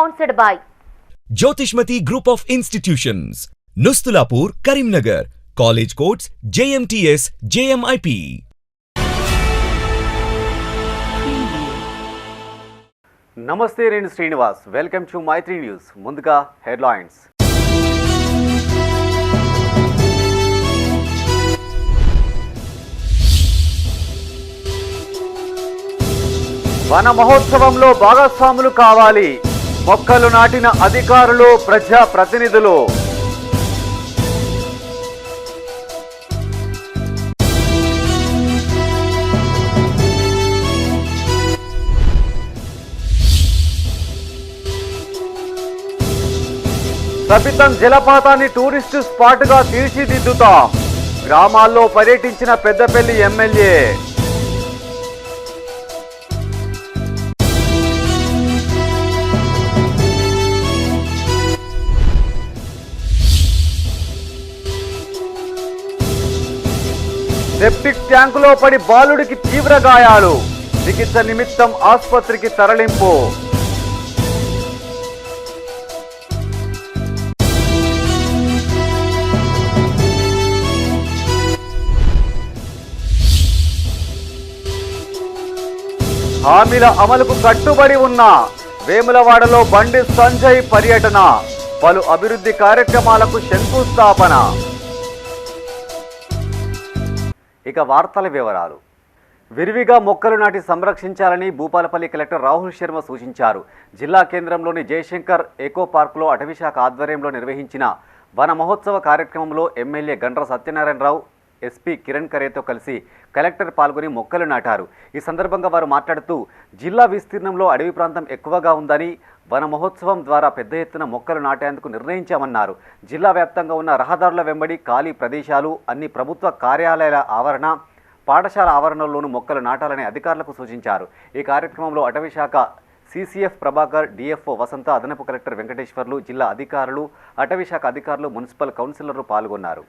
Sponsored by Jyotishmati Group of Institutions, Nustulapur, Karimnagar, College Codes, JMTS, JMIP. నమస్తే, నేను Srinivas. Welcome to Maitri news. ముందుగా headlines. వన మహోత్సవంలో భాగస్వాములు కావాలి. మొక్కలు నాటిన అధికారులు, ప్రజా ప్రతినిధులు. సబితం జలపాతాన్ని టూరిస్టు స్పాట్గా తీర్చిదిద్దుతాం. గ్రామాల్లో పర్యటించిన పెద్దపల్లి ఎమ్మెల్యే. సెప్టిక్ ట్యాంకులో పడి బాలుడికి తీవ్ర గాయాలు. చికిత్స నిమిత్తం ఆసుపత్రికి తరలింపు. హామీల అమలుకు కట్టుబడి ఉన్న వేములవాడలో బండి సంజయ్ పర్యటన. పలు అభివృద్ధి కార్యక్రమాలకు శంకుస్థాపన. ఇక వార్తల వివరాలు. విరివిగా మొక్కలు నాటి సంరక్షించాలని భూపాలపల్లి కలెక్టర్ రాహుల్ శర్మ సూచించారు. జిల్లా కేంద్రంలోని జయశంకర్ ఎకో పార్కులో అటవీశాఖ ఆధ్వర్యంలో నిర్వహించిన వన మహోత్సవ కార్యక్రమంలో ఎమ్మెల్యే గండ్ర సత్యనారాయణరావు, ఎస్పీ కిరణ్ ఖరేతో కలిసి కలెక్టర్ పాల్గొని మొక్కలు నాటారు. ఈ సందర్భంగా వారు మాట్లాడుతూ జిల్లా విస్తీర్ణంలో అడవి ప్రాంతం ఎక్కువగా ఉందని వన మహోత్సవం ద్వారా పెద్ద ఎత్తున మొక్కలు నాటేందుకు నిర్ణయించామన్నారు. జిల్లా వ్యాప్తంగా ఉన్న రహదారుల వెంబడి ఖాళీ ప్రదేశాలు, అన్ని ప్రభుత్వ కార్యాలయాల ఆవరణ, పాఠశాల ఆవరణలోనూ మొక్కలు నాటాలని అధికారులకు సూచించారు. ఈ కార్యక్రమంలో అటవీశాఖ సిసిఎఫ్ ప్రభాకర్, డిఎఫ్ఓ వసంత, అదనపు కలెక్టర్ వెంకటేశ్వర్లు, జిల్లా అధికారులు, అటవీశాఖ అధికారులు, మున్సిపల్ కౌన్సిలర్లు పాల్గొన్నారు.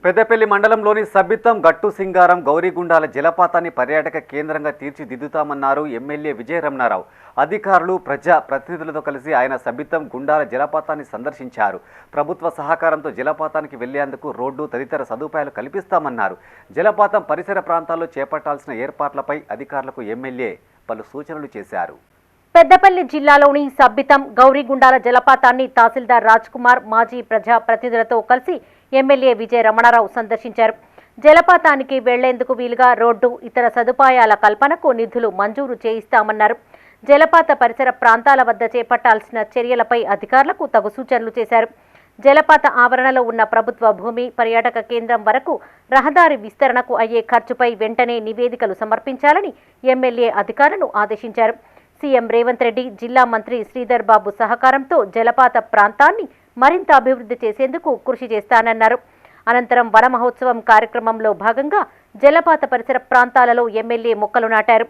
పెద్దపల్లి మండలంలోని సబితం, గట్టు సింగారం, గౌరీగుండాల జలపాతాన్ని పర్యాటక కేంద్రంగా తీర్చిదిద్దుతామన్నారు ఎమ్మెల్యే విజయ రమణారావు. అధికారులు, ప్రజా ప్రతినిధులతో కలిసి ఆయన సబితం, గుండాల జలపాతాన్ని సందర్శించారు. ప్రభుత్వ సహకారంతో జలపాతానికి వెళ్లేందుకు రోడ్డు తదితర సదుపాయాలు కల్పిస్తామన్నారు. జలపాతం పరిసర ప్రాంతాల్లో చేపట్టాల్సిన ఏర్పాట్లపై అధికారులకు ఎమ్మెల్యే పలు సూచనలు చేశారు. పెద్దపల్లి జిల్లాలోని సబ్బితం, గౌరీగుండాల జలపాతాన్ని తహసీల్దార్ రాజ్ కుమార్, మాజీ ప్రజా ప్రతినిధులతో కలిసి ఎమ్మెల్యే విజయ రమణారావు సందర్శించారు. జలపాతానికి వెళ్లేందుకు వీలుగా రోడ్డు, ఇతర సదుపాయాల కల్పనకు నిధులు మంజూరు చేయిస్తామన్నారు. జలపాత పరిసర ప్రాంతాల వద్ద చేపట్టాల్సిన చర్యలపై అధికారులకు తగు సూచనలు చేశారు. జలపాత ఆవరణలో ఉన్న ప్రభుత్వ భూమి, పర్యాటక కేంద్రం వరకు రహదారి విస్తరణకు అయ్యే ఖర్చుపై వెంటనే నివేదికలు సమర్పించాలని ఎమ్మెల్యే అధికారులను ఆదేశించారు. సీఎం రేవంత్ రెడ్డి, జిల్లా మంత్రి శ్రీధర్ బాబు సహకారంతో జలపాత ప్రాంతాన్ని మరింత అభివృద్ధి చేసేందుకు కృషి చేస్తానన్నారు. అనంతరం వన మహోత్సవం కార్యక్రమంలో భాగంగా జలపాత పరిసర ప్రాంతాలలో ఎమ్మెల్యే మొక్కలు నాటారు.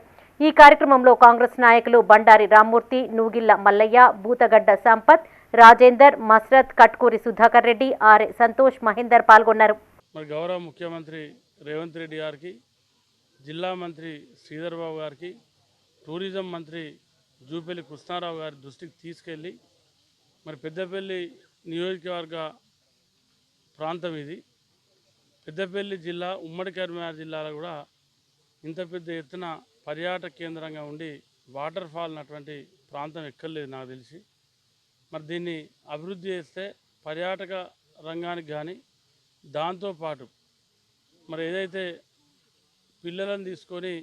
ఈ కార్యక్రమంలో కాంగ్రెస్ నాయకులు బండారి రామ్మూర్తి, నూగిళ్ల మల్లయ్య, బూతగడ్డ సంపత్, రాజేందర్, మస్రత్, కట్కూరి సుధాకర్ రెడ్డి, ఆర్ఏ సంతోష్, మహేందర్ పాల్గొన్నారు. మరి గౌరవ ముఖ్యమంత్రి రేవంత్ రెడ్డి గారికి, జిల్లా మంత్రి శ్రీధర్ బాబు గారికి, టూరిజం మంత్రి జూపల్లి కృష్ణారావు గారి దృష్టికి తీసుకెళ్ళి మరి పెద్దపల్లి నియోజకవర్గ ప్రాంతం ఇది. పెద్దపల్లి జిల్లా, ఉమ్మడి కరీంనగర్ జిల్లాలో కూడా ఇంత పెద్ద ఎత్తున పర్యాటక కేంద్రంగా ఉండి వాటర్ ఫాల్ అటువంటి ప్రాంతం ఎక్కర్లేదు నాకు తెలిసి. మరి దీన్ని అభివృద్ధి చేస్తే పర్యాటక రంగానికి కానీ, దాంతోపాటు మరి ఏదైతే పిల్లలను తీసుకొని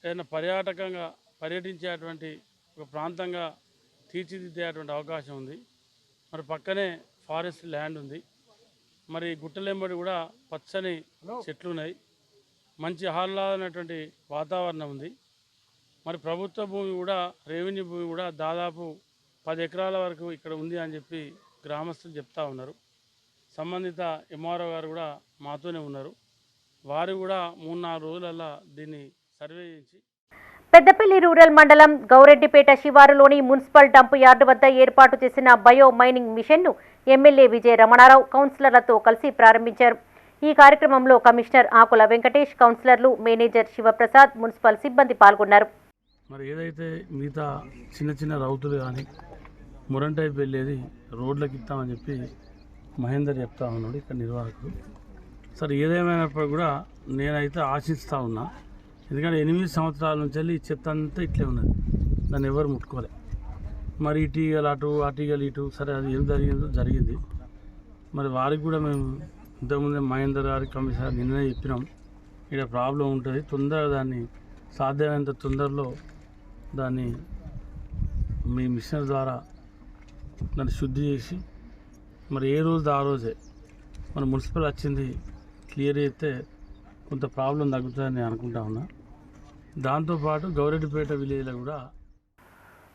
ఏదైనా పర్యాటకంగా పర్యటించేటువంటి ఒక ప్రాంతంగా తీర్చిదిద్దేటువంటి అవకాశం ఉంది. మరి పక్కనే ఫారెస్ట్ ల్యాండ్ ఉంది. మరి గుట్టలెంబడి కూడా పచ్చని చెట్లు ఉన్నాయి. మంచి ఆహ్లాదమైనటువంటి వాతావరణం ఉంది. మరి ప్రభుత్వ భూమి కూడా, రెవెన్యూ భూమి కూడా దాదాపు 10 ఎకరాల వరకు ఇక్కడ ఉంది అని చెప్పి గ్రామస్తులు చెప్తా ఉన్నారు. సంబంధిత ఎంఆర్ఓ గారు కూడా మాతోనే ఉన్నారు. వారు కూడా 3-4 రోజులల్లా దీన్ని సర్వే చేయించి పెద్దపల్లి రూరల్ మండలం గౌరెడ్డిపేట శివారులోని మున్సిపల్ డంపు యార్డు వద్ద ఏర్పాటు చేసిన బయో మైనింగ్ మిషన్ను ఎమ్మెల్యే విజయ రమణారావు కౌన్సిలర్లతో కలిసి ప్రారంభించారు. ఈ కార్యక్రమంలో కమిషనర్ ఆకుల వెంకటేష్, కౌన్సిలర్లు, మేనేజర్ శివప్రసాద్, మున్సిపల్ సిబ్బంది పాల్గొన్నారు. మరి ఏదైతే మిగతా చిన్న చిన్న రౌతులు కానీ మురం టైప్ వెళ్ళేది రోడ్లకు ఇస్తామని చెప్పి మహేందర్ చెప్తా ఉన్నాడు ఇక్కడ నిర్వాహకుడు. సరే ఏదేమైనప్పుడు కూడా నేనైతే ఆశిస్తూ ఉన్నా, ఎందుకంటే 8 సంవత్సరాల నుంచి వెళ్ళి ఈ చెత్త అంతా ఇట్లే ఉన్నది, దాన్ని ఎవరు ముట్టుకోలే. మరి ఇటీగలు అటు అటీగలు ఇటు, సరే అది ఏం జరిగిందో జరిగింది. మరి వారికి కూడా మేము ఇంతకుముందే మహేందర్ గారి కమిషనర్ నిన్ననే చెప్పినాం, ఇక్కడ ప్రాబ్లం ఉంటుంది, తొందరగా దాన్ని సాధ్యమైనంత తొందరలో దాన్ని మీ మిషన్ ద్వారా దాన్ని శుద్ధి చేసి మరి ఏ రోజు ఆ రోజే మన మున్సిపల్ వచ్చింది క్లియర్ అయితే కొంత ప్రాబ్లం తగ్గుతుందని నేను అనుకుంటా ఉన్నా. దాంతోపాటు గౌరెడ్డిపేట విలేజ్లో కూడా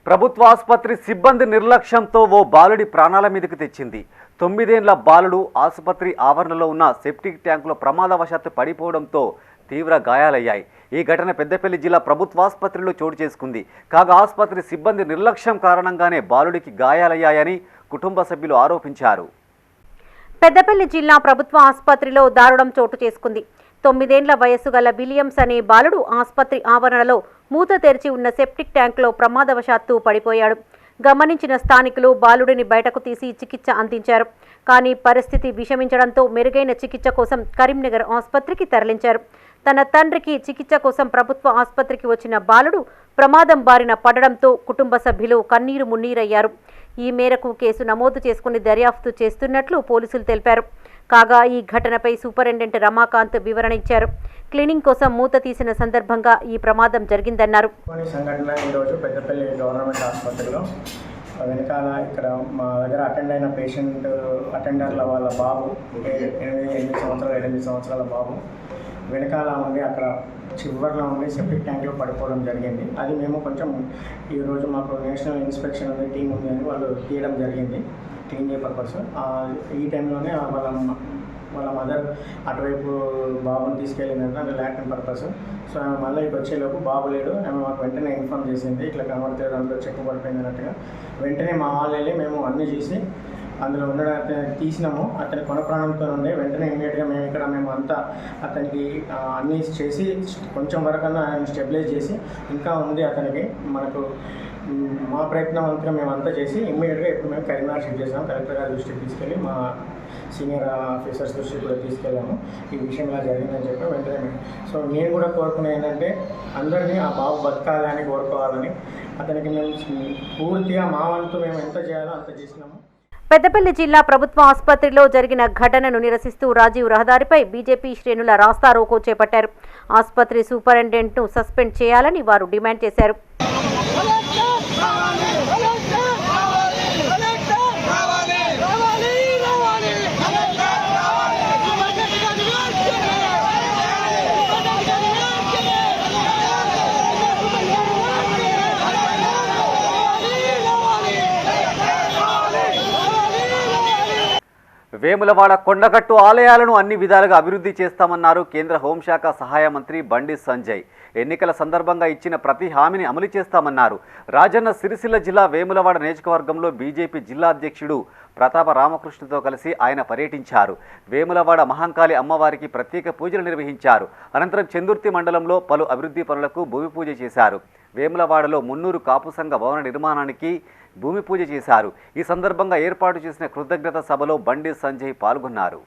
ప్రభుత్వ ఆసుపత్రి సిబ్బంది నిర్లక్ష్యంతో ఓ బాలుడి ప్రాణాల మీదకు తెచ్చింది. 9 ఏళ్ల బాలుడు ఆసుపత్రి ఆవరణలో ఉన్న సెప్టిక్ ట్యాంకులో ప్రమాదవశాత్తు పడిపోవడంతో తీవ్ర గాయాలయ్యాయి. ఈ ఘటన పెద్దపల్లి జిల్లా ప్రభుత్వాసుపత్రిలో చోటు చేసుకుంది. కాగా ఆసుపత్రి సిబ్బంది నిర్లక్ష్యం కారణంగానే బాలుడికి గాయాలయ్యాయని కుటుంబ సభ్యులు ఆరోపించారు. పెద్దపల్లి జిల్లా ప్రభుత్వ ఆసుపత్రిలో దారుణం చోటు చేసుకుంది. 9 ఏళ్ల వయస్సు గల విలియమ్స్ అనే బాలుడు ఆసుపత్రి ఆవరణలో మూత తెరిచి ఉన్న సెప్టిక్ ట్యాంకులో ప్రమాదవశాత్తు పడిపోయాడు. గమనించిన స్థానికులు బాలుడిని బయటకు తీసి చికిత్స అందించారు. కానీ పరిస్థితి విషమించడంతో మెరుగైన చికిత్స కోసం కరీంనగర్ ఆసుపత్రికి తరలించారు. తన తండ్రికి చికిత్స కోసం ప్రభుత్వ ఆసుపత్రికి వచ్చిన బాలుడు ప్రమాదం బారిన పడడంతో కుటుంబ సభ్యులు కన్నీరు మున్నీరయ్యారు. ఈ మేరకు కేసు నమోదు చేసుకుని దర్యాప్తు చేస్తున్నట్లు పోలీసులు తెలిపారు. కాగా ఈ ఘటనపై సూపరింటెండెంట్ రమాకాంత్ వివరణ ఇచ్చారు. క్లీనింగ్ కోసం మూత తీసిన సందర్భంగా ఈ ప్రమాదం జరిగిందన్నారు. సంఘటన ఈరోజు పెద్దపల్లి గవర్నమెంట్ ఆసుపత్రిలో వెనకాల ఇక్కడ మా దగ్గర అటెండ్ అయిన పేషెంట్ అటెండర్ల వాళ్ళ బాబు 8 సంవత్సరాల బాబు వెనకాల ఉండి అక్కడ చివరిలో ఉండి సెప్టిక్ ట్యాంక్లో పడిపోవడం జరిగింది. అది మేము కొంచెం ఈరోజు మాకు నేషనల్ ఇన్స్పెక్షన్ ఉంది టీం ఉంది అని వాళ్ళు తీయడం జరిగింది క్లీన్ చేయ పర్పస్. ఈ టైంలోనే వాళ్ళ మదర్ అటువైపు బాబుని తీసుకెళ్ళిందంటే అది లాట్రిన్ పర్పస్. సో ఆమె మళ్ళీ ఇటు వచ్చేలోపు బాబు లేడు. ఆమె మాకు వెంటనే ఇన్ఫార్మ్ చేసింది, ఇట్లా కనబడితే దాంట్లో చెక్కు పడిపోయింది అన్నట్టుగా. వెంటనే మా వాళ్ళు వెళ్ళి మేము అన్నీ చేసి అందులో ఉండడం తీసినాము. అతని కొన ప్రాణంతో ఉండే వెంటనే ఇమ్మీడియట్గా మేము అంతా అతనికి అన్నీ చేసి కొంచెం వరకన్నా ఆయన స్టెబిలైజ్ చేసి ఇంకా ఉంది అతనికి మనకు మా ప్రయత్నవంతంగా మేమంతా చేసి ఇమ్మీడియట్గా ఇప్పుడు మేము కరీంనగర్ షిఫ్ట్ చేసాము. కలెక్టర్ గారి దృష్టికి తీసుకెళ్ళి మా సీనియర్ ఆఫీసర్స్ దృష్టికి కూడా తీసుకెళ్ళాము. ఈ విషయం ఇలా జరిగిందని చెప్పి వెంటనే సో నేను కూడా కోరుకునే ఏంటంటే అందరినీ ఆ బాబు బతకాలని కోరుకోవాలని, అతనికి మేము పూర్తిగా మా వంతు మేము ఎంత చేయాలో అంత చేసినాము. పెద్దపల్లి జిల్లా ప్రభుత్వ ఆసుపత్రిలో జరిగిన ఘటనను నిరసిస్తూ రాజీవ్ రహదారిపై బీజేపీ శ్రేణుల రాస్తారోకో చేపట్టారు. ఆసుపత్రి సూపరింటెండెంట్ను సస్పెండ్ చేయాలని వారు డిమాండ్ చేశారు. వేములవాడ కొండగట్టు ఆలయాలను అన్ని విధాలుగా అభివృద్ధి చేస్తామన్నారు కేంద్ర హోంశాఖ సహాయ మంత్రి బండి సంజయ్. ఎన్నికల సందర్భంగా ఇచ్చిన ప్రతి హామీని అమలు చేస్తామన్నారు. రాజన్న సిరిసిల్ల జిల్లా వేములవాడ నియోజకవర్గంలో బీజేపీ జిల్లా అధ్యక్షుడు ప్రతాప రామకృష్ణతో కలిసి ఆయన పర్యటించారు. వేములవాడ మహంకాళి అమ్మవారికి ప్రత్యేక పూజలు నిర్వహించారు. అనంతరం చందుర్తి మండలంలో పలు అభివృద్ధి పనులకు భూమి పూజ చేశారు. వేములవాడలో 300 కాపు సంఘ భవన నిర్మాణానికి భూమి పూజ చేశారు. ఈ సందర్భంగా ఏర్పాటు చేసిన కృతజ్ఞత సభలో బండి సంజయ్ పాల్గొన్నారు.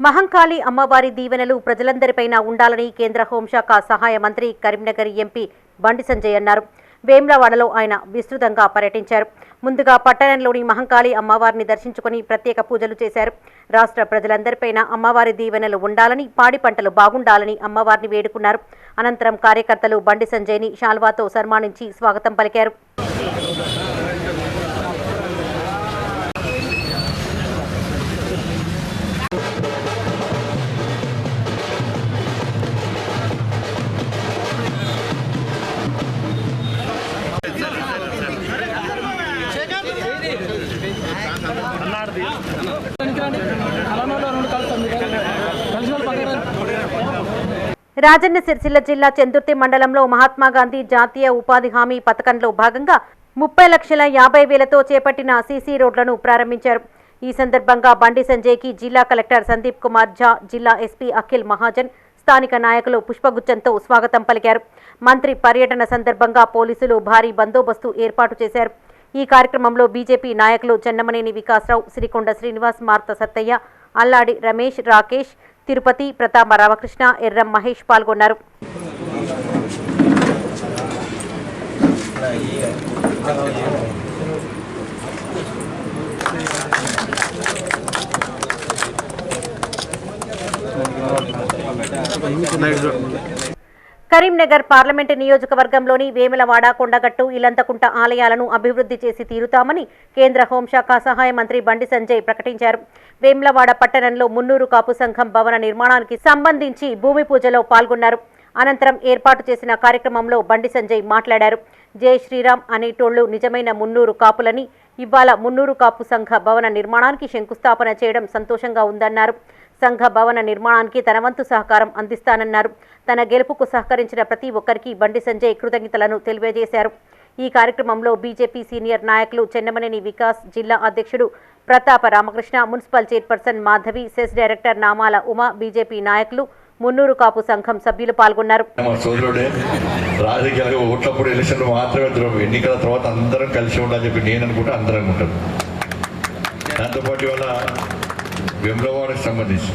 మహంకాళి అమ్మవారి దీవెనలు ప్రజలందరిపైన ఉండాలని కేంద్ర హోంశాఖ సహాయ మంత్రి కరీంనగర్ ఎంపీ బండి సంజయ్ అన్నారు. వేములవాడలో ఆయన విస్తృతంగా పర్యటించారు. ముందుగా పట్టణంలోని మహంకాళి అమ్మవారిని దర్శించుకుని ప్రత్యేక పూజలు చేశారు. రాష్ట్ర ప్రజలందరిపైన అమ్మవారి దీవెనలు ఉండాలని, పాడి పంటలు బాగుండాలని అమ్మవారిని వేడుకున్నారు. అనంతరం కార్యకర్తలు బండి సంజయ్ని శాల్వాతో సన్మానించి స్వాగతం పలికారు. రాజన్న సిరిసిల్ల జిల్లా చెందుర్తి మండలంలో మహాత్మాగాంధీ జాతీయ ఉపాధి హామీ పథకంలో భాగంగా 30,50,000తో చేపట్టిన సీసీ రోడ్లను ప్రారంభించారు. ఈ సందర్భంగా బండి సంజయ్కి జిల్లా కలెక్టర్ సందీప్ కుమార్ ఝా, జిల్లా ఎస్పీ అఖిల్ మహాజన్, స్థానిక నాయకులు పుష్పగుచ్చంతో స్వాగతం పలికారు. మంత్రి పర్యటన సందర్భంగా పోలీసులు భారీ బందోబస్తు ఏర్పాటు చేశారు. ఈ కార్యక్రమంలో బీజేపీ నాయకులు చెన్నమనేని వికాసరావు, సిరికొండ శ్రీనివాస్, మార్త సత్తయ్య, అల్లాడి రమేష్, రాకేష్, తిరుపతి, ప్రతాప రామకృష్ణ, ఎర్రం మహేష్ పాల్గొన్నారు. కరీంనగర్ పార్లమెంటు నియోజకవర్గంలోని వేములవాడ, కొండగట్టు, ఇలంతకుంట ఆలయాలను అభివృద్ధి చేసి తీరుతామని కేంద్ర హోంశాఖ సహాయ మంత్రి బండి సంజయ్ ప్రకటించారు. వేములవాడ పట్టణంలో మున్నూరు కాపు సంఘం భవన నిర్మాణానికి సంబంధించి భూమి పూజలో పాల్గొన్నారు. అనంతరం ఏర్పాటు చేసిన కార్యక్రమంలో బండి సంజయ్ మాట్లాడారు. జై శ్రీరామ్ అనేటోళ్లు నిజమైన మున్నూరు కాపులని, ఇవాళ మున్నూరు కాపు సంఘ భవన నిర్మాణానికి శంకుస్థాపన చేయడం సంతోషంగా ఉందన్నారు. సంఘ భవన నిర్మాణానికి తన వంతు సహకారం అందిస్తానన్నారు. తన గెలుపుకు సహకరించిన ప్రతి ఒక్కరికి బండి సంజయ్ కృతజ్ఞతలను తెలియజేశారు. ఈ కార్యక్రమంలో బీజేపీ సీనియర్ నాయకులు చెన్నమనేని వికాస్, జిల్లా అధ్యక్షుడు Pratapa Ramakrishna, municipal chairperson Madhavi, CESS director Namala Uma, BJP నాయకులు, మున్నూరు కాపు సంఘం సభ్యులు పాల్గొన్నారు. రాజకీయాలు ఓట్లప్పుడు ఎలక్షన్లు మాత్రమే ఎన్నికల తర్వాత అందరం కలిసి ఉండాలని చెప్పి నేను అనుకుంటే అందరం అనుకుంటాను. దాంతోపాటు వల్ల వేములవాడకు సంబంధించి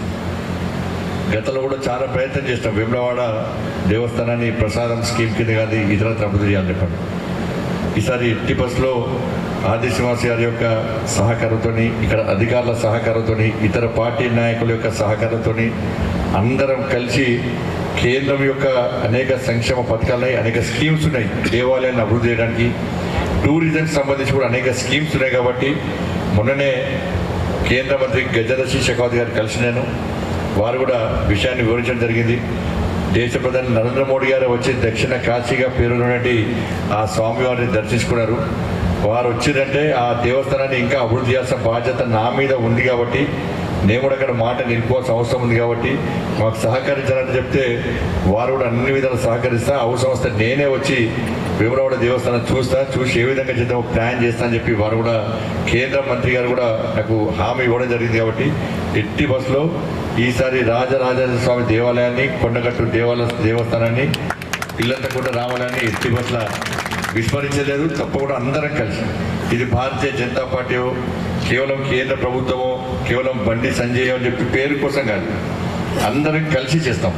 గతంలో కూడా చాలా ప్రయత్నం చేస్తాం. వేములవాడ దేవస్థానాన్ని ప్రసాదం స్కీమ్ కింద కానీ ఇతరత్ర అభివృద్ధి చేయాలని చెప్పండి. ఈసారి ఎట్టి బస్సులో ఆదిశ్రీనివాస్ గారి యొక్క సహకారంతో, ఇక్కడ అధికారుల సహకారంతో, ఇతర పార్టీ నాయకుల యొక్క సహకారంతో అందరం కలిసి కేంద్రం యొక్క అనేక సంక్షేమ పథకాలున్నాయి, అనేక స్కీమ్స్ ఉన్నాయి. దేవాలయాన్ని అభివృద్ధి చేయడానికి, టూరిజంకి సంబంధించి కూడా అనేక స్కీమ్స్ ఉన్నాయి. కాబట్టి మొన్ననే కేంద్ర మంత్రి గజరాజ్ షెకావత్ గారు కలిసి వారు కూడా విషయాన్ని వివరించడం జరిగింది. దేశ ప్రధాని నరేంద్ర మోడీ గారు వచ్చి దక్షిణ కాశీగా పేరున్నటువంటి ఆ స్వామివారిని దర్శించుకున్నారు. వారు వచ్చిందంటే ఆ దేవస్థానాన్ని ఇంకా అభివృద్ధి చేయాల్సిన బాధ్యత నా మీద ఉంది. కాబట్టి నేను కూడా అక్కడ మాట నిలుపుకోవాల్సిన అవసరం ఉంది. కాబట్టి మాకు సహకరించాలని చెప్తే వారు కూడా అన్ని విధాలు సహకరిస్తా, అవసరం వస్తే నేనే వచ్చి వేములవాడ దేవస్థానం చూసి ఏ విధంగా చేద్దాం ప్లాన్ చేస్తా అని చెప్పి వారు కూడా కేంద్ర మంత్రి గారు కూడా నాకు హామీ ఇవ్వడం జరిగింది. కాబట్టి ఎట్టి బస్సులో ఈసారి రాజరాజేశ్వర స్వామి దేవాలయాన్ని, కొండగట్టు దేవస్థానాన్ని, ఇల్లంతకుంట రామాలయాన్ని ఎట్టి బస్సుల విస్మరించలేదు. తప్పకుండా అందరం కలిసి, ఇది భారతీయ జనతా పార్టీ కేవలం కేంద్ర ప్రభుత్వమో కేవలం బండి సంజయ్ అని చెప్పి పేరు కోసం కాదు, అందరం కలిసి చేస్తాం,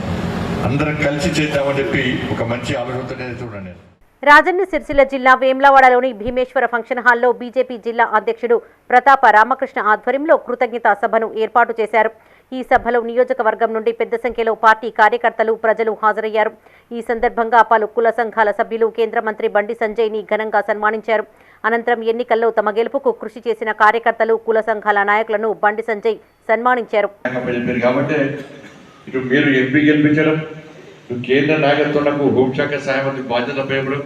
అందరం కలిసి చేద్దామని చెప్పి ఒక మంచి ఆలోచనతో చూడండి. రాజన్న సిరిసిల్ల జిల్లా వేములవాడలోని భీమేశ్వర ఫంక్షన్ హాల్లో బీజేపీ జిల్లా అధ్యక్షుడు ప్రతాప రామకృష్ణ ఆధ్వర్యంలో కృతజ్ఞతా సభను ఏర్పాటు చేశారు. ఈ సభలో నియోజకవర్గం నుండి పెద్ద సంఖ్యలో పార్టీ కార్యకర్తలు, ప్రజలు హాజరయ్యారు. ఈ సందర్భంగా పలు కుల సంఘాల సభ్యులు కేంద్ర మంత్రి బండి సంజయ్ని ఘనంగా సన్మానించారు. అనంతరం ఎన్నికల్లో తమ గెలుపుకు కృషి చేసిన కార్యకర్తలు, కుల సంఘాల నాయకులను బండి సంజయ్ సన్మానించారు. కేంద్ర నాయకత్వాలకు హోంశాఖ సహాయ మంత్రి బాధ్యత పేపడం,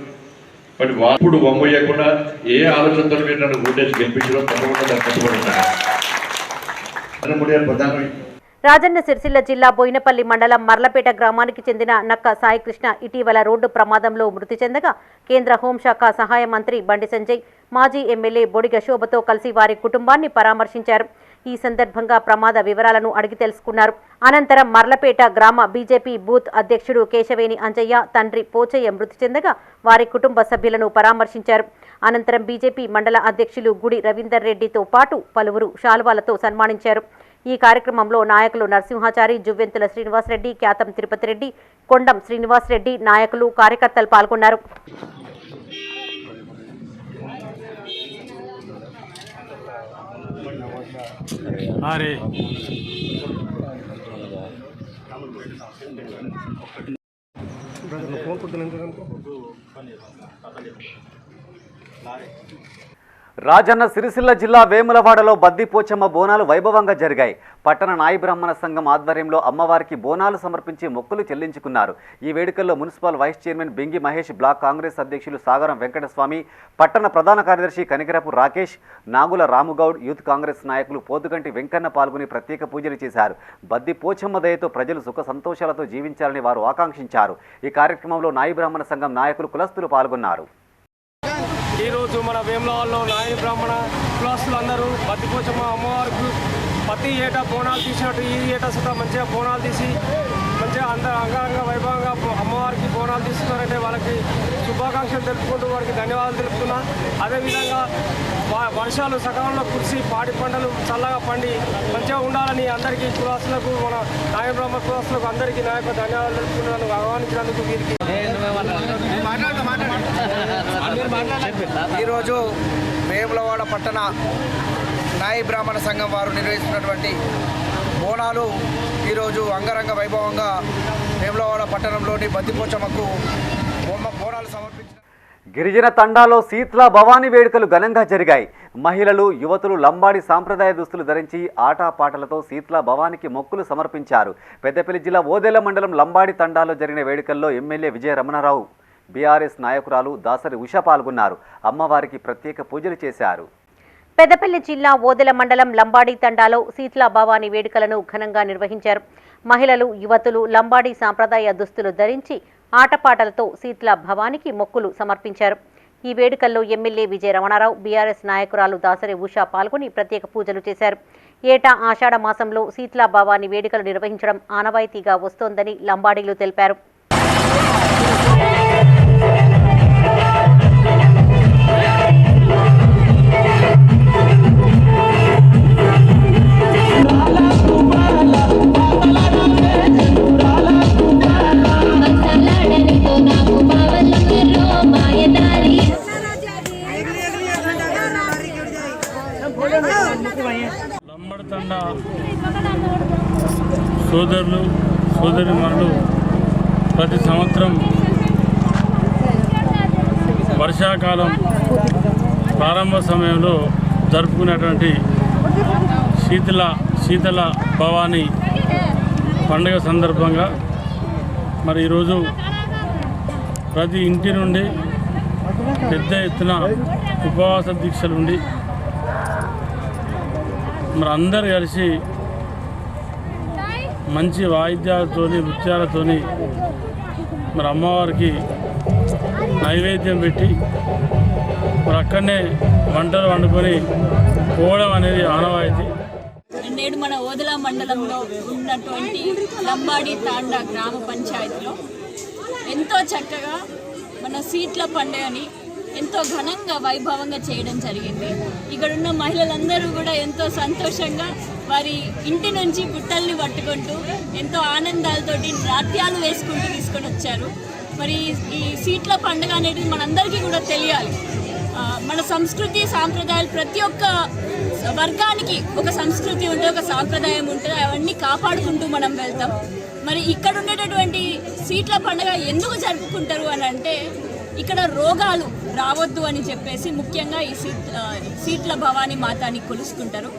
బట్ వాప్పుడు బొమ్మయ్యకుండా ఏ ఆలోచనతో మీరు నన్ను ఓటేసి గెలిపించడం తప్పకుండా ప్రధాన. రాజన్న సిరిసిల్ల జిల్లా బోయినపల్లి మండలం మర్లపేట గ్రామానికి చెందిన నక్క సాయికృష్ణ ఇటీవల రోడ్డు ప్రమాదంలో మృతి చెందగా కేంద్ర హోంశాఖ సహాయ మంత్రి బండి సంజయ్, మాజీ ఎమ్మెల్యే బొడిగ శోభతో కలిసి వారి కుటుంబాన్ని పరామర్శించారు. ఈ సందర్భంగా ప్రమాద వివరాలను అడిగి తెలుసుకున్నారు. అనంతరం మర్లపేట గ్రామ బీజేపీ బూత్ అధ్యక్షుడు కేశవేని అంజయ్య, తండ్రి పోచయ్య మృతి చెందగా వారి కుటుంబ సభ్యులను పరామర్శించారు. అనంతరం బీజేపీ మండల అధ్యక్షులు గుడి రవీందర్ రెడ్డితో పాటు పలువురు శాలువాలతో సన్మానించారు. ఈ కార్యక్రమంలో నాయకులు నరసింహాచారి, జువ్వెంతుల శ్రీనివాసరెడ్డి, క్యాతం తిరుపతి రెడ్డి, కొండం శ్రీనివాసరెడ్డి, నాయకులు, కార్యకర్తలు పాల్గొన్నారు. రాజన్న సిరిసిల్ల జిల్లా వేములవాడలో బద్దిపోచమ్మ బోనాలు వైభవంగా జరిగాయి. పట్టణ నాయి బ్రాహ్మణ సంఘం ఆధ్వర్యంలో అమ్మవారికి బోనాలు సమర్పించి మొక్కులు చెల్లించుకున్నారు. ఈ వేడుకల్లో municipal vice chairman Bingi Mahesh, block Congress అధ్యక్షులు సాగరం వెంకటస్వామి, పట్టణ ప్రధాన కార్యదర్శి కనికరపు రాకేష్, నాగుల రాముగౌడ్, యూత్ కాంగ్రెస్ నాయకులు పోతుగంటి వెంకన్న పాల్గొని ప్రత్యేక పూజలు చేశారు. బద్దిపోచమ్మ దయతో ప్రజలు సుఖ సంతోషాలతో జీవించాలని వారు ఆకాంక్షించారు. ఈ కార్యక్రమంలో నాయి బ్రాహ్మణ సంఘం నాయకులు, కులస్తులు పాల్గొన్నారు. ఈరోజు మన వేములవాడలో నాయి బ్రాహ్మణ కులస్తులు అందరూ బద్దిపోచమ్మ అమ్మవారికి ప్రతి ఏటా బోనాలు తీసినట్టు ఈ ఏటా సుతా మంచిగా బోనాలు తీసి మంచిగా అందరూ అంగరంగ వైభవంగా అమ్మవారికి బోనాలు తీస్తున్నారంటే వాళ్ళకి శుభాకాంక్షలు తెలుపుకుంటూ వారికి ధన్యవాదాలు తెలుపుతున్నా. అదేవిధంగా వర్షాలు సకాలంలో కురిసి పాడి పంటలు చల్లగా పండి మంచిగా ఉండాలని అందరికీ కులాస్తులకు, మన నాయ బ్రాహ్మణ కులాస్తులకు అందరికీ నా యొక్క ధన్యవాదాలు తెలుపుతున్నాను. ఆహ్వానించినందుకు వీరికి ఈరోజు వేములవాడ పట్టణ నాయి బ్రాహ్మణ సంఘం వారు నిర్వహిస్తున్నటువంటి బోనాలు ఈరోజు అంగరంగ వైభవంగా వేములవాడ పట్టణంలోని బద్దిపోచమ్మకు బోనాలు సమర్పించారు. గిరిజన తండాలో శీతల భవానీ వేడుకలు ఘనంగా జరిగాయి. మహిళలు, యువతులు లంబాడి సాంప్రదాయ దుస్తులు ధరించి ఆటపాటలతో శీతల భవానికి మొక్కులు సమర్పించారు. పెద్దపల్లి జిల్లా ఓదెల మండలం లంబాడి తండాలో జరిగిన వేడుకల్లో ఎమ్మెల్యే విజయ రమణారావు, బీఆర్ఎస్ నాయకురాలు దాసరి ఉష పాల్గొన్నారు. అమ్మవారికి ప్రత్యేక పూజలు చేశారు. పెద్దపల్లి జిల్లా ఓదెల మండలం లంబాడి తండాలో శీతల భవానీ వేడుకలను ఘనంగా నిర్వహించారు. మహిళలు, యువతులు లంబాడి సాంప్రదాయ దుస్తులు ధరించి ఆటపాటలతో శీతల భవానికి మొక్కులు సమర్పించారు. ఈ వేడుకల్లో ఎమ్మెల్యే విజయ రమణారావు, బీఆర్ఎస్ నాయకురాలు దాసరి ఉష పాల్గొని ప్రత్యేక పూజలు చేశారు. ఏటా ఆషాఢ మాసంలో శీతల భవానీ వేడుకలు నిర్వహించడం ఆనవాయితీగా వస్తోందని లంబాడీలు తెలిపారు. లంబాడి తండా సోదరులు, సోదరిమణులు ప్రతి సంవత్సరం వర్షాకాలం ప్రారంభ సమయంలో జరుపుకునేటువంటి శీతల భవానీ పండుగ సందర్భంగా మరి ఈరోజు ప్రతి ఇంటి నుండి పెద్ద ఎత్తున ఉపవాస దీక్షలు ఉండి మరి అందరు కలిసి మంచి వాయిద్యాలతోని, నృత్యాలతోని మరి అమ్మవారికి నైవేద్యం పెట్టి మరి అక్కడనే వంటలు వండుకొని పోవడం అనేది ఆనవాయితీ. నేడు మన ఓదెల మండలంలో ఉన్నటువంటి లంబాడి తాండా గ్రామ పంచాయతీలో ఎంతో చక్కగా మన శీతల పండుగని ఎంతో ఘనంగా వైభవంగా చేయడం జరిగింది. ఇక్కడున్న మహిళలందరూ కూడా ఎంతో సంతోషంగా వారి ఇంటి నుంచి బుట్టల్ని పట్టుకుంటూ ఎంతో ఆనందాలతోటి నాట్యాలు వేసుకుంటూ తీసుకొని వచ్చారు. మరి ఈ శీతల పండుగ అనేది మనందరికీ కూడా తెలియాలి. మన సంస్కృతి సాంప్రదాయాలు, ప్రతి ఒక్క వర్గానికి ఒక సంస్కృతి ఉంటుంది, ఒక సాంప్రదాయం ఉంటుంది. అవన్నీ కాపాడుకుంటూ మనం వెళ్తాం. మరి ఇక్కడ ఉండేటటువంటి శీతల పండుగ ఎందుకు జరుపుకుంటారు అని అంటే, ఇక్కడ రోగాలు రావద్దు అని చెప్పేసి ముఖ్యంగా ఈ శీతల భవానీ మాతాని కొలుసుకుంటారు.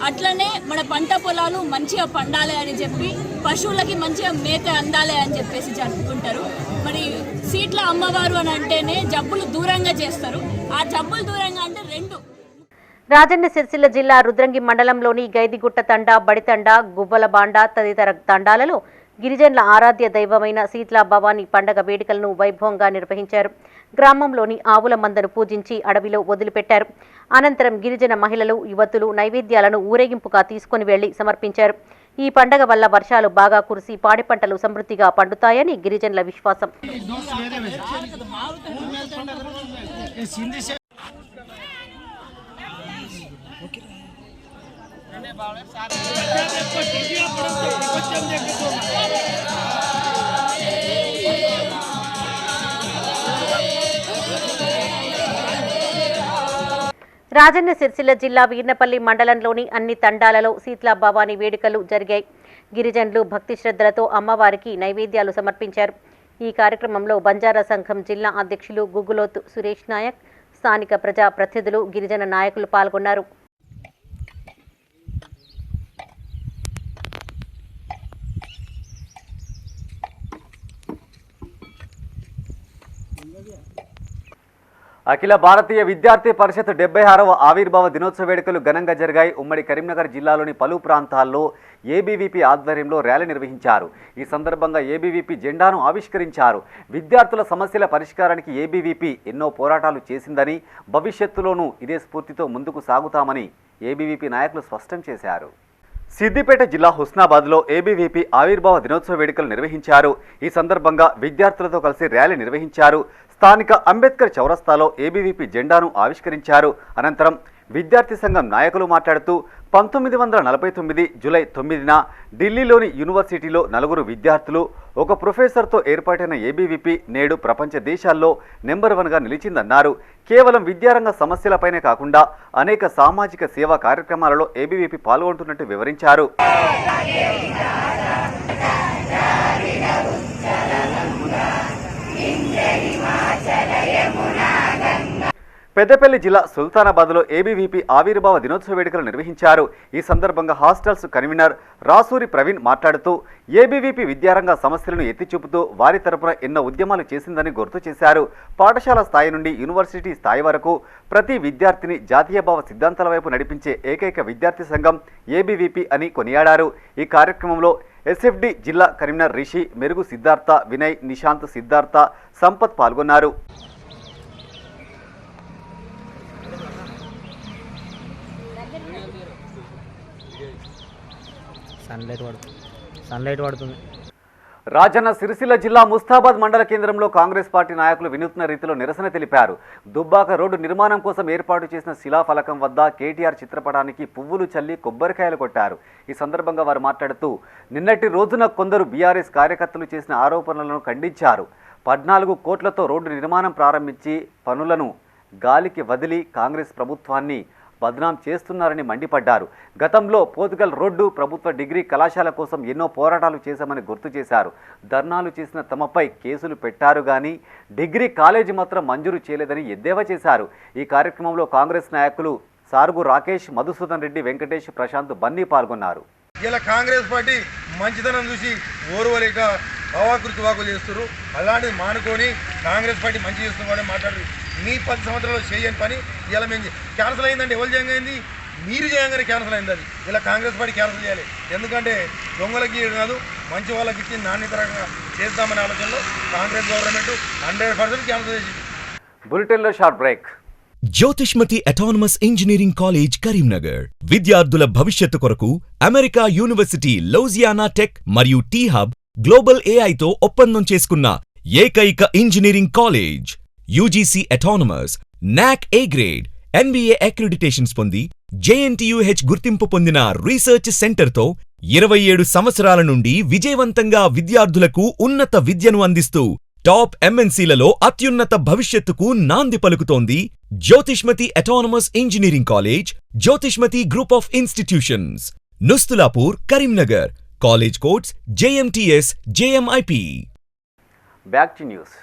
అట్లనే మన పంట పొలాలు మంచిగా పండాలి అని చెప్పి, పశువులకి మంచిగా మేత అందాలి అని చెప్పేసి జరుపుకుంటారు. మరి శీతల అమ్మవారు అని అంటేనే జబ్బులు దూరంగా చేస్తారు. ఆ జబ్బులు దూరంగా అంటే రెండు. రాజన్న సిరిసిల్ల జిల్లా రుద్రంగి మండలంలోని గైదిగుట్ట తండా, బడితండ, గువ్వలబాండ తదితర తండాలలో గిరిజనుల ఆరాధ్య దైవమైన శీతల భవానీ పండగ వేడుకలను వైభవంగా నిర్వహించారు. గ్రామంలోని ఆవుల మందను పూజించి అడవిలో వదిలిపెట్టారు. అనంతరం గిరిజన మహిళలు, యువతులు నైవేద్యాలను ఊరేగింపుగా తీసుకుని వెళ్లి సమర్పించారు. ఈ పండగ వల్ల వర్షాలు బాగా కురిసి పాడి పంటలు సమృద్ధిగా పండుతాయని గిరిజనుల విశ్వాసం. రాజన్న సిరిసిల్ల జిల్లా వీర్నపల్లి మండలంలోని అన్ని తండాలలో శీతల భవానీ వేడుకలు జరిగాయి. గిరిజనులు భక్తి శ్రద్ధలతో అమ్మవారికి నైవేద్యాలు సమర్పించారు. ఈ కార్యక్రమంలో బంజారా సంఘం జిల్లా అధ్యక్షులు గుగ్గులోతు సురేష్ నాయక్, స్థానిక ప్రజా ప్రతినిధులు, గిరిజన నాయకులు పాల్గొన్నారు. అఖిల భారతీయ విద్యార్థి పరిషత్ 76వ ఆవిర్భావ దినోత్సవ వేడుకలు ఘనంగా జరిగాయి. ఉమ్మడి కరీంనగర్ జిల్లాలోని పలు ప్రాంతాల్లో ఏబీవీపీ ఆధ్వర్యంలో ర్యాలీ నిర్వహించారు. ఈ సందర్భంగా ఏబీవీపీ జెండాను ఆవిష్కరించారు. విద్యార్థుల సమస్యల పరిష్కారానికి ఏబీవీపీ ఎన్నో పోరాటాలు చేసిందని, భవిష్యత్తులోనూ ఇదే స్ఫూర్తితో ముందుకు సాగుతామని ఏబీవీపీ నాయకులు స్పష్టం చేశారు. సిద్దిపేట జిల్లా హుస్నాబాద్లో ఏబీవీపీ ఆవిర్భావ దినోత్సవ వేడుకలు నిర్వహించారు. ఈ సందర్భంగా విద్యార్థులతో కలిసి ర్యాలీ నిర్వహించారు. స్థానిక అంబేద్కర్ చౌరస్తాలో ఏబీవీపీ జెండాను ఆవిష్కరించారు. అనంతరం విద్యార్థి సంఘం నాయకులు మాట్లాడుతూ 1949 జూలై 9న ఢిల్లీలోని యూనివర్సిటీలో 4 విద్యార్థులు, ఒక ప్రొఫెసర్తో ఏర్పాటైన ఏబీవీపీ నేడు ప్రపంచ దేశాల్లో నెంబర్ 1గా నిలిచిందన్నారు. కేవలం విద్యారంగ సమస్యలపైనే కాకుండా అనేక సామాజిక సేవా కార్యక్రమాలలో ఏబీవీపీ పాల్గొంటున్నట్టు వివరించారు. పెద్దపల్లి జిల్లా సుల్తానాబాద్లో ఏబీవీపీ ఆవిర్భావ దినోత్సవ వేడుకలు నిర్వహించారు. ఈ సందర్భంగా హాస్టల్స్ కన్వీనర్ రాసూరి ప్రవీణ్ మాట్లాడుతూ ఏబీవీపీ విద్యారంగ సమస్యలను ఎత్తిచూపుతూ వారి తరపున ఎన్నో ఉద్యమాలు చేసిందని గుర్తు చేశారు. పాఠశాల స్థాయి నుండి యూనివర్సిటీ స్థాయి వరకు ప్రతి విద్యార్థిని జాతీయభావ సిద్ధాంతాల వైపు నడిపించే ఏకైక విద్యార్థి సంఘం ఏబీవీపీ అని కొనియాడారు. ఈ కార్యక్రమంలో ఎస్ఎఫ్డి జిల్లా కన్వీనర్ రిషి, మెరుగు సిద్ధార్థ, వినయ్, నిశాంత్, సిద్ధార్థ, సంపత్ పాల్గొన్నారు. సన్లైట్ పడుతుంది. రాజన్న సిరిసిల్ల జిల్లా ముస్తాబాద్ మండల కేంద్రంలో కాంగ్రెస్ పార్టీ నాయకులు వినూత్న రీతిలో నిరసన తెలిపారు. దుబ్బాక రోడ్డు నిర్మాణం కోసం ఏర్పాటు చేసిన శిలాఫలకం వద్ద కేటీఆర్ చిత్రపటానికి పువ్వులు చల్లి కొబ్బరికాయలు కొట్టారు. ఈ సందర్భంగా వారు మాట్లాడుతూ నిన్నటి రోజున కొందరు బీఆర్ఎస్ కార్యకర్తలు చేసిన ఆరోపణలను ఖండించారు. 14 కోట్లతో రోడ్డు నిర్మాణం ప్రారంభించి పనులను గాలికి వదిలి కాంగ్రెస్ ప్రభుత్వాన్ని బద్నాం చేస్తున్నారని మండిపడ్డారు. గతంలో పోతుగల్ రోడ్డు, ప్రభుత్వ డిగ్రీ కళాశాల కోసం ఎన్నో పోరాటాలు చేశామని గుర్తు చేశారు. ధర్నాలు చేసిన తమపై కేసులు పెట్టారు కానీ డిగ్రీ కాలేజీ మాత్రం మంజూరు చేయలేదని ఎద్దేవా చేశారు. ఈ కార్యక్రమంలో కాంగ్రెస్ నాయకులు సార్గు రాకేష్, మధుసూదన్ రెడ్డి, వెంకటేష్, ప్రశాంత్, బన్నీ పాల్గొన్నారు. ఇలా కాంగ్రెస్ పార్టీ మంచితనం చూసి ఓర్వలేక అవాకులు వాకులు చేస్తారు. అలాంటిది మానుకొని కాంగ్రెస్ పార్టీ మంచి చేస్తున్నామని మాట్లాడారు. మీ 10 సంవత్సరాలు చేయని పని ఇలా మేము క్యాన్సిల్ అయిందంటే ఎవరు చేయండి, మీరు చేయంగానే క్యాన్సిల్ అయింది. అది ఇలా కాంగ్రెస్ పార్టీ క్యాన్సిల్ చేయాలి. ఎందుకంటే దొంగలకి కాదు, మంచి వాళ్ళకి ఇచ్చి నాణ్యతరంగా చేద్దామనే ఆలోచనలో కాంగ్రెస్ గవర్నమెంట్ 100% క్యాన్సిల్ చేసింది. బులెటిన్లో short break. Jyothishmathi autonomous engineering college Karimnagar విద్యార్థుల భవిష్యత్తు కొరకు అమెరికా యూనివర్సిటీ, లౌజియానా టెక్ మరియు టీ హబ్ గ్లోబల్ ఏఐతో ఒప్పందం చేసుకున్న ఏకైక ఇంజనీరింగ్ కాలేజ్. యూజీసీ అటానమస్, నాక్ ఏ గ్రేడ్, NBA అక్రిడిటేషన్స్ పొంది JNTUH గుర్తింపు పొందిన రీసెర్చ్ సెంటర్తో 27 సంవత్సరాల నుండి విజయవంతంగా విద్యార్థులకు ఉన్నత విద్యను అందిస్తూ టాప్ MNCలలో అత్యున్నత భవిష్యత్తుకు నాంది పలుకుతోంది Jyothishmathi autonomous engineering college, Jyothishmathi group of institutions, Nustulapur, Karimnagar. College codes JMTS, JMIP. Back to news.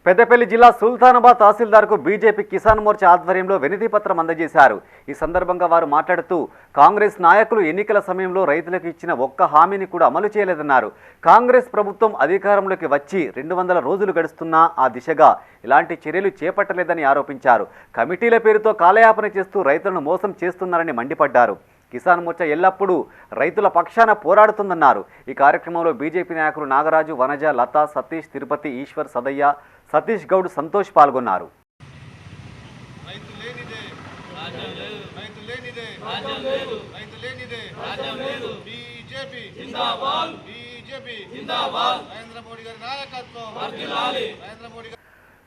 Peddapalli జిల్లా సుల్తానాబాద్ తహసీల్దార్కు బీజేపీ కిసాన్ మోర్చా ఆధ్వర్యంలో వినతి పత్రం అందజేశారు. ఈ సందర్భంగా వారు మాట్లాడుతూ కాంగ్రెస్ నాయకులు ఎన్నికల సమయంలో రైతులకు ఇచ్చిన ఒక్క హామీని కూడా అమలు చేయలేదన్నారు. కాంగ్రెస్ ప్రభుత్వం అధికారంలోకి వచ్చి 200 రోజులు గడుస్తున్నా ఆ దిశగా ఎలాంటి చర్యలు చేపట్టలేదని ఆరోపించారు. కమిటీల పేరుతో కాలయాపన చేస్తూ రైతులను మోసం చేస్తున్నారని మండిపడ్డారు. కిసాన్ మోర్చా ఎల్లప్పుడూ రైతుల పక్షాన పోరాడుతుందన్నారు. ఈ కార్యక్రమంలో బీజేపీ నాయకులు నాగరాజు, వనజ, లత, సతీష్, తిరుపతి, ఈశ్వర్, సదయ్య, సతీష్ గౌడ్, సంతోష్ పాల్గొన్నారు.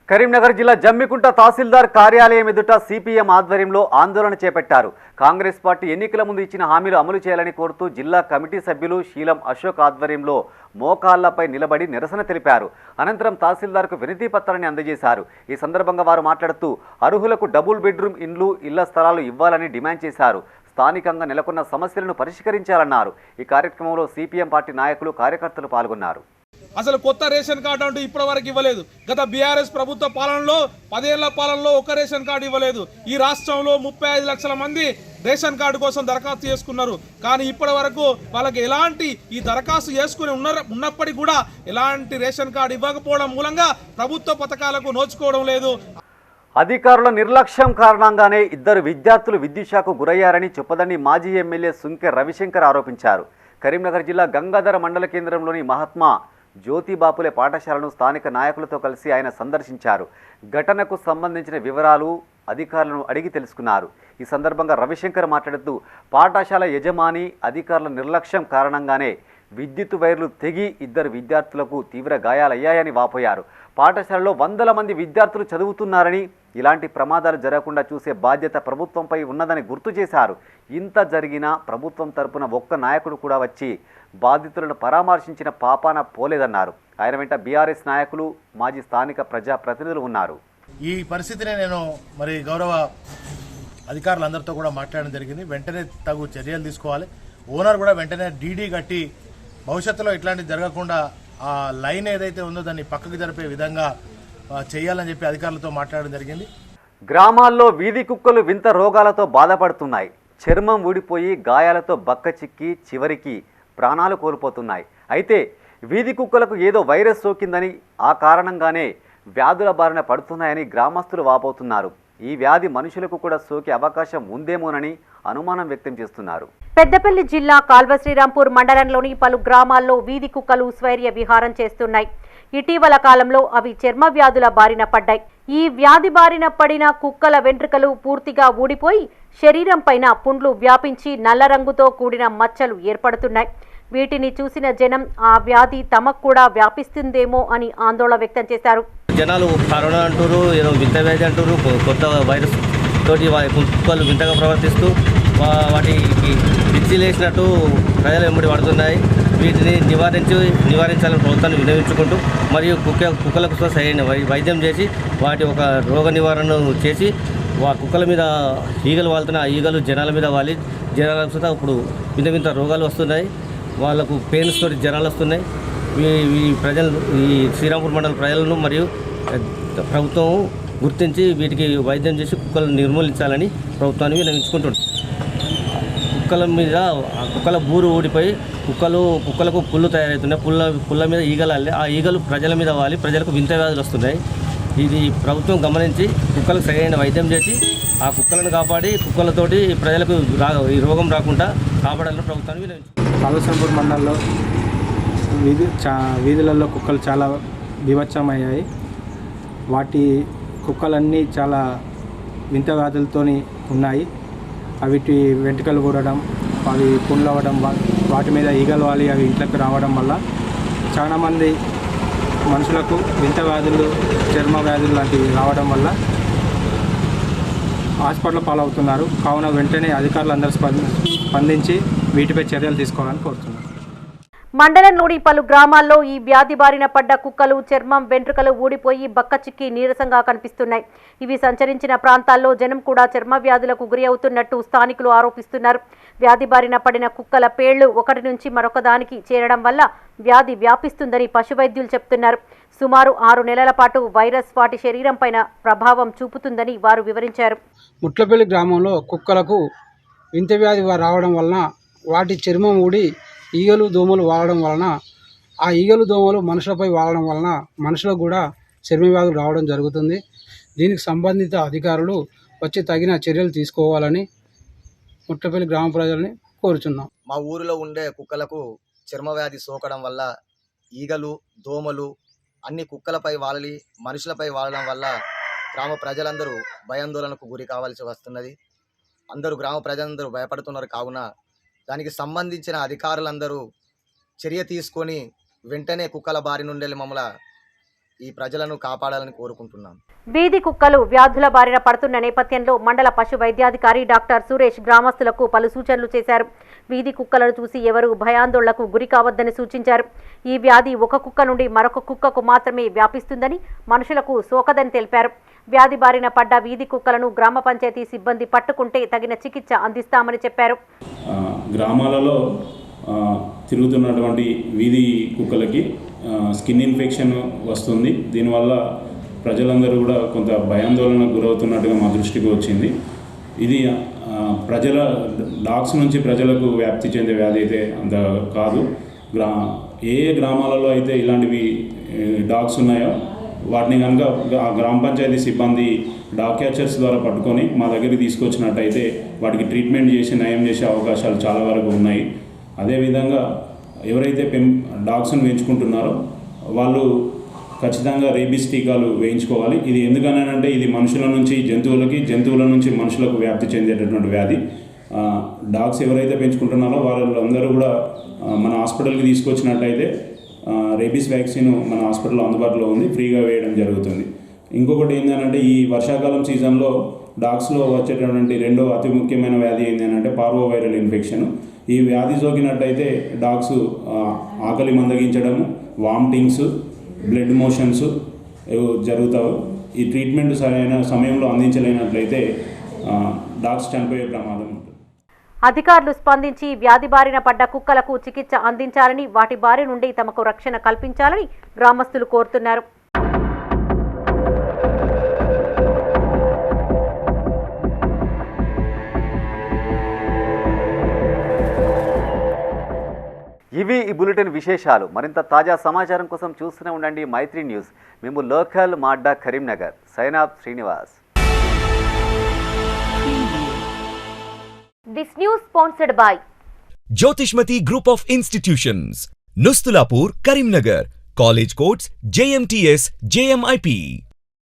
కరీంనగర్ జిల్లా జమ్మికుంట తహసీల్దార్ కార్యాలయం ఎదుట సిపిఎం ఆధ్వర్యంలో ఆందోళన చేపట్టారు. కాంగ్రెస్ పార్టీ ఎన్నికల ముందు ఇచ్చిన హామీలు అమలు చేయాలని కోరుతూ జిల్లా కమిటీ సభ్యులు శీలం అశోక్ ఆధ్వర్యంలో మోకాళ్లపై నిలబడి నిరసన తెలిపారు. అనంతరం తహసీల్దార్కు వినతి పత్రాన్ని అందజేశారు. ఈ సందర్భంగా వారు మాట్లాడుతూ అర్హులకు డబుల్ బెడ్రూమ్ ఇండ్లు, ఇళ్ల స్థలాలు ఇవ్వాలని డిమాండ్ చేశారు. స్థానికంగా నెలకొన్న సమస్యలను పరిష్కరించాలన్నారు. ఈ కార్యక్రమంలో సిపిఎం పార్టీ నాయకులు, కార్యకర్తలు పాల్గొన్నారు. అసలు కొత్త రేషన్ కార్డు అంటూ ఇప్పటివరకు ఇవ్వలేదు. గత బీఆర్ఎస్ ప్రభుత్వ పాలనలో 10 ఏళ్ల పాలనలో ఒక్క రేషన్ కార్డు ఇవ్వలేదు. ఈ రాష్ట్రంలో 35 లక్షల మంది రేషన్ కార్డు కోసం దరఖాస్తు చేసుకున్నారు. కానీ ఇప్పటి వరకు వాళ్ళకి ఎలాంటి ఈ దరఖాస్తు చేసుకుని ఉన్నప్పటికీ కూడా ఎలాంటి రేషన్ కార్డు ఇవ్వకపోవడం మూలంగా ప్రభుత్వ పథకాలకు నోచుకోవడం లేదు. అధికారుల నిర్లక్ష్యం కారణంగానే 2 విద్యార్థులు విద్యుత్ షాకు గురయ్యారని చొప్పదండి మాజీ ఎమ్మెల్యే సుంకె రవిశంకర్ ఆరోపించారు. కరీంనగర్ జిల్లా గంగాధర మండల కేంద్రంలోని మహాత్మా జ్యోతిబాపులే పాఠశాలను స్థానిక నాయకులతో కలిసి ఆయన సందర్శించారు. ఘటనకు సంబంధించిన వివరాలు అధికారులను అడిగి తెలుసుకున్నారు. ఈ సందర్భంగా రవిశంకర్ మాట్లాడుతూ పాఠశాల యజమాని అధికారుల నిర్లక్ష్యం కారణంగానే విద్యుత్ వైర్లు తెగి 2 విద్యార్థులకు తీవ్ర గాయాలయ్యాయని వాపోయారు. పాఠశాలలో వందల మంది విద్యార్థులు చదువుతున్నారని ఇలాంటి ప్రమాదాలు జరగకుండా చూసే బాధ్యత ప్రభుత్వంపై ఉన్నదని గుర్తు చేశారు. ఇంత జరిగినా ప్రభుత్వం తరపున ఒక్క నాయకుడు కూడా వచ్చి బాధితులను పరామర్శించిన పాపాన పోలేదన్నారు. ఆయన వెంట బీఆర్ఎస్ నాయకులు, మాజీ స్థానిక ప్రజాప్రతినిధులు ఉన్నారు. ఈ పరిస్థితిని నేను మరి గౌరవ అధికారులందరితో కూడా మాట్లాడడం జరిగింది. వెంటనే తగు చర్యలు తీసుకోవాలి. ఓనర్ కూడా వెంటనే డీడీ కట్టి భవిష్యత్తులో ఇట్లాంటివి జరగకుండా ఆ లైన్ ఏదైతే ఉందో దాన్ని పక్కకు జరిపే విధంగా చేయాలని చెప్పి అధికారులతో మాట్లాడడం జరిగింది. గ్రామాల్లో వీధి కుక్కలు వింత రోగాలతో బాధపడుతున్నాయి. చర్మం ఊడిపోయి గాయాలతో బక్క చిక్కి చివరికి ప్రాణాలు కోల్పోతున్నాయి. అయితే వీధి కుక్కలకు ఏదో వైరస్ సోకిందని, ఆ కారణంగానే వ్యాధుల బారిన పడుతున్నాయని గ్రామస్తులు వాపోతున్నారు. ఈ వ్యాధి మనుషులకు కూడా సోకే అవకాశం ఉందేమోనని అనుమానం వ్యక్తం చేస్తున్నారు. పెద్దపల్లి జిల్లా కాల్వ శ్రీరాంపూర్ మండలంలోని పలు గ్రామాల్లో వీధి కుక్కలు స్వైర్య విహారం చేస్తున్నాయి. ఇటీవల కాలంలో అవి చర్మ వ్యాధుల బారిన పడ్డాయి. ఈ వ్యాధి బారిన పడిన కుక్కల వెంట్రుకలు పూర్తిగా ఊడిపోయి శరీరం పైన పుండ్లు వ్యాపించి నల్ల రంగుతో కూడిన మచ్చలు ఏర్పడుతున్నాయి. వీటిని చూసిన జనం ఆ వ్యాధి తమకు కూడా వ్యాపిస్తుందేమో అని ఆందోళన వ్యక్తం చేశారు. జనాలు కరోనా అంటారు, ఏదో వింత వ్యాధి అంటారు, కొత్త వైరస్ తోటి కుక్కలు వింతగా ప్రవర్తిస్తూ వాటికి పిచ్చిలేసినట్టు ప్రజలు వెంబడి పడుతున్నాయి. వీటిని నివారించాలని ప్రభుత్వాన్ని వినియోగించుకుంటూ మరియు కుక్కలకు సరైన వైద్యం చేసి వాటి ఒక రోగ నివారణ చేసి కుక్కల మీద ఈగలు వాళ్తున్నాయి. ఆ ఈగలు జనాల మీద వాలి జనాలు ఇప్పుడు వింత రోగాలు వస్తున్నాయి. వాళ్ళకు పెయిన్స్ తోటి జ్వరాలు వస్తున్నాయి. ఈ ప్రజలు ఈ శ్రీరాంపూర్ మండల ప్రజలను మరియు ప్రభుత్వం గుర్తించి వీటికి వైద్యం చేసి కుక్కలను నిర్మూలించాలని ప్రభుత్వాన్ని విన్నవించుకుంటుంది. కుక్కల బూరు ఊడిపోయి కుక్కలకు పుళ్ళు తయారవుతున్నాయి. పుల్ల మీద ఈగలు అల్లి ఆ ఈగలు ప్రజల మీద వాలి ప్రజలకు వింత వ్యాధులు వస్తున్నాయి. ఇది ప్రభుత్వం గమనించి కుక్కలకు సరైన వైద్యం చేసి ఆ కుక్కలను కాపాడి కుక్కలతోటి ప్రజలకు ఈ రోగం రాకుండా కాపాడాలని ప్రభుత్వాన్ని విన్నవించుకుంటుంది. కాళేశ్వరంపూర్ మండలంలో వీధులలో కుక్కలు చాలా బీభత్సమయ్యాయి. వాటి కుక్కలన్నీ చాలా వింత వ్యాధులతో ఉన్నాయి. అవిటి వెంట్రుకలు కూడడం, అవి పుండ్లు అవ్వడం, వాటి మీద ఈగలు వాలి అవి ఇంట్లోకి రావడం వల్ల చాలామంది మనుషులకు వింత వ్యాధులు, చర్మ వ్యాధులు లాంటివి రావడం వల్ల హాస్పిటల్ పాలవుతున్నారు. కావున వెంటనే అధికారులందరూ స్పందించి వీటిపై చర్యలు తీసుకోవాలని కోరుతున్నారు. మండలంలోని పలు గ్రామాల్లో ఈ వ్యాధి బారిన పడ్డ కుక్కలు చర్మం వెంట్రుకలు ఊడిపోయి బక్క చిక్కి నీరసంగా కనిపిస్తున్నాయి. ఇవి సంచరించిన ప్రాంతాల్లో జనం కూడా చర్మ వ్యాధులకు గురి అవుతున్నట్టు స్థానికులు ఆరోపిస్తున్నారు. వ్యాధి బారిన పడిన కుక్కల పేళ్లు ఒకటి నుంచి మరొక దానికి చేరడం వల్ల వ్యాధి వ్యాపిస్తుందని పశువైద్యులు చెప్తున్నారు. సుమారు 6 నెలల పాటు వైరస్ వాటి శరీరం పైన ప్రభావం చూపుతుందని వారు వివరించారు. ముట్లపల్లి గ్రామంలో కుక్కలకు వింత వ్యాధి రావడం వలన వాటి చర్మం ఊడి ఈగలు దోమలు వాడడం వలన ఆ ఈగలు దోమలు మనుషులపై వాడడం వలన మనుషులకు కూడా చర్మ వ్యాధులు రావడం జరుగుతుంది. దీనికి సంబంధిత అధికారులు వచ్చి తగిన చర్యలు తీసుకోవాలని ముట్లపల్లి గ్రామ ప్రజల్ని కోరుచున్నాం. మా ఊరిలో ఉండే కుక్కలకు చర్మ వ్యాధి సోకడం వల్ల ఈగలు దోమలు అన్ని కుక్కలపై వాలి మనుషులపై వాడడం వల్ల గ్రామ ప్రజలందరూ భయాందోళనకు గురి కావాల్సి వస్తున్నది. గ్రామ ప్రజలందరూ భయపడుతున్నారు. కావున దానికి సంబంధించిన అధికారులందరూ చర్య తీసుకొని వెంటనే కుక్కల బారి నుండి మమ్మల్ని ఈ ప్రజలను కాపాడాలని కోరుకుంటున్నాం. వీధి కుక్కలు వ్యాధుల బారిన పడుతున్న నేపథ్యంలో మండల పశు వైద్యాధికారి డాక్టర్ సురేష్ గ్రామస్తులకు పలు సూచనలు చేశారు. వీధి కుక్కలను చూసి ఎవరూ భయాందోళనకు గురి కావద్దని సూచించారు. ఈ వ్యాధి ఒక కుక్క నుండి మరొక కుక్కకు మాత్రమే వ్యాపిస్తుందని, మనుషులకు సోకదని తెలిపారు. వ్యాధి బారిన పడ్డ వీధి కుక్కలను గ్రామ పంచాయతీ సిబ్బంది పట్టుకుంటే తగిన చికిత్స అందిస్తామని చెప్పారు. గ్రామాలలో తిరుగుతున్నటువంటి వీధి కుక్కలకి స్కిన్ ఇన్ఫెక్షన్ వస్తుంది. దీనివల్ల ప్రజలందరూ కూడా కొంత భయాందోళనకు గురవుతున్నట్టుగా మా దృష్టికి వచ్చింది. ఇది డాగ్స్ నుంచి ప్రజలకు వ్యాప్తి చెందే వ్యాధి అయితే అంత కాదు. ఏ గ్రామాలలో అయితే ఇలాంటివి డాగ్స్ ఉన్నాయో వాటిని కనుక ఆ గ్రామ పంచాయతీ సిబ్బంది డాగ్ క్యాచర్స్ ద్వారా పట్టుకొని మా దగ్గరికి తీసుకొచ్చినట్టయితే వాటికి ట్రీట్మెంట్ చేసి నయం చేసే అవకాశాలు చాలా వరకు ఉన్నాయి. అదేవిధంగా ఎవరైతే డాగ్స్ను పెంచుకుంటున్నారో వాళ్ళు ఖచ్చితంగా రేబీస్ టీకాలు వేయించుకోవాలి. ఇది ఎందుకనంటే ఇది మనుషుల నుంచి జంతువులకి, జంతువుల నుంచి మనుషులకు వ్యాప్తి చెందేటటువంటి వ్యాధి. డాగ్స్ ఎవరైతే పెంచుకుంటున్నారో వాళ్ళందరూ కూడా మన హాస్పిటల్కి తీసుకొచ్చినట్టయితే రేబీస్ వ్యాక్సిన్ మన హాస్పిటల్లో అందుబాటులో ఉంది, ఫ్రీగా వేయడం జరుగుతుంది. ఇంకొకటి ఏంటంటే ఈ వర్షాకాలం సీజన్లో డాగ్స్లో వచ్చేటటువంటి రెండో అతి ముఖ్యమైన వ్యాధి ఏంటంటే పార్వోవైరల్ ఇన్ఫెక్షన్. ఈ వ్యాధి సోకినట్టయితే డాగ్స్ ఆకలి మందగించడము, వామిటింగ్స్, బ్లడ్ మోషన్స్ జరుగుతాయి. ఈ ట్రీట్మెంట్ సరైన సమయంలో అందించలేనట్లయితే డాగ్స్ చనిపోయే ప్రమాదం ఉంటుంది. అధికారులు స్పందించి వ్యాధి బారిన పడ్డ కుక్కలకు చికిత్స అందించాలని, వాటి బారి నుండి తమకు రక్షణ కల్పించాలని గ్రామస్తులు కోరుతున్నారు. ఇవి ఈ బులెటిన్ విశేషాలు. మరింత తాజా సమాచారం కోసం చూస్తూనే ఉండండి మైత్రి న్యూస్. మేము లోకల్ మాడ్డా Karimnagar. Sign off Srinivas. This news sponsored by Jyotishmati Group of Institutions, Nustulapur, Karimnagar. College codes JMTS, JMIP.